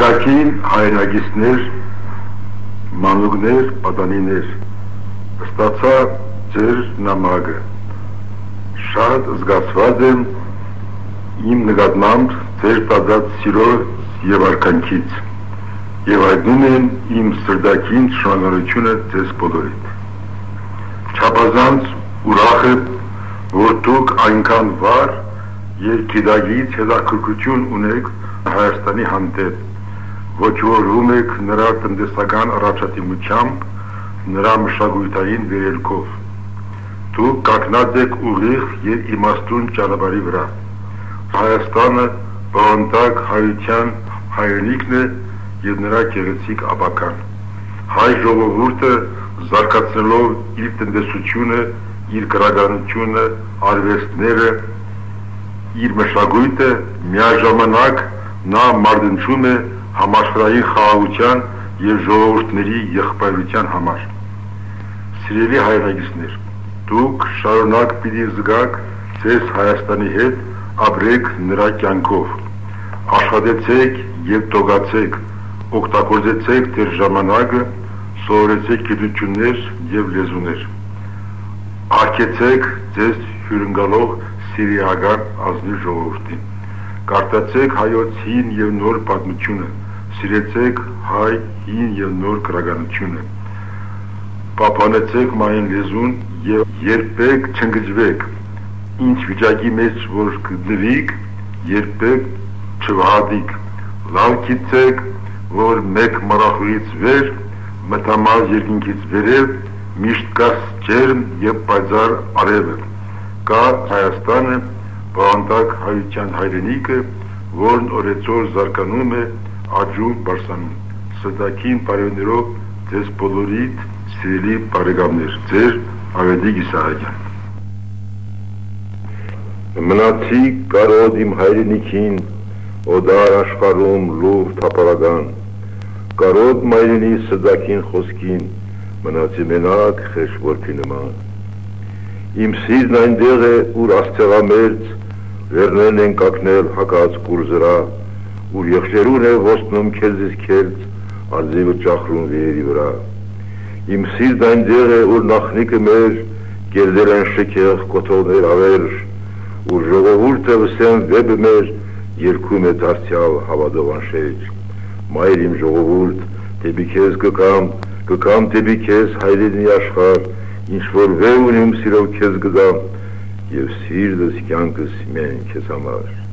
Սրդակին հայրենագիստներ, մանուկներ, պատանիներ, ստացա ձեր նամակը, շատ զգացված եմ իմ նկատմամբ ձեր տածած սիրո և արքանքից և հայտնում եմ իմ սրդակին շնորհակալությունը ձեզ բոլորիդ։ Չափազանց ուրախ եմ, որ դուք այնքան վառ և գիտակից հետաքրքրություն ունեք Հայաստանի հանդեպ, ոգևորվում եք նրա տնտեսական առաջադիմությամբ, նրա մշակութային վերելքով։ Դուք կանգնած եք ուղիղ և իմաստուն ճանապարհի վրա։ Հայաստանը բավանդակ հայության հայրենիքն է և նրա գեղեցիկ ապագան։ Հայ ժողովուրդը զարգացնելով իր տնտեսությունը, իր գրականությունը, արվեստները, իր մշակույթը, միաժամանակ նա մարտնչում է համաշխարհային խաղաղության և ժողովուրդների եղբայրության համար։ Սիրելի հայրենագիստներ, դուք շարունակ պիտի զգաք ձեզ Հայաստանի հետ, ապրեք նրա կյանքով, աշխատեցեք և տոկացեք, օգտագործեցեք ձեր ժամանակը, սովորեցեք գիտություններ և լեզուներ, արգեցեք ձեզ հյուրընկալող սիրիական ազնիվ ժողովրդին, կարդացեք հայոց հին և նոր պատմությունը, սիրեցեք հայ հին և նոր գրականությունը, պահպանեցեք մայրեն լեզուն և երբեք չընկճվեք, ինչ վիճակի մեջ որ գտնվիք, երբեք չվհատիք, լավ գիտեք, որ մեկ մառախուղից վեր, մթամաս երկինքից վերև, միշտ կա ջերմ և պայծառ արևը, կա Հայաստանը, բավանդակ հայության հայրենիքը, որն օրեցօր զարգանում է, աճում, բարձրանում։ Սրտակին բարևներով ձեզ բոլորիդ սիրելի բարեկամներ, ձեր Ավետիք Իսահակյան։ Մնացի կարոտ իմ հայրենիքին, օդար աշխարհում լուր թափառական, կարոտ մայրենի սրտակին խոսքին, մնացի մենակ խեղճ որբի նման։ Իմ սիրն այնտեղ է, ուր աստեղամերձ վերներն են կակնել հակած կուրզրա, ուր եղջերուն է ոսնում քերձից քերձ, արձիվը ճախրում վերի վրա։ Իմ սիրն այնտեղ է, ուր նախնիկը մեր գերդել են շքեղ կոթողներ ավերժ, ուր ժողովուրդը վսեն վեպը մեր երգում է դարձյալ հավատով անշեջ։ Մայր իմ ժողովուրդ, դեպի քեզ կգամ դեպի քեզ հայրենի աշխարհ, ինչ որ վեր ունիմ սիրով քեզ կգամ, և սիրտս կյանքս միայն քեզ համար։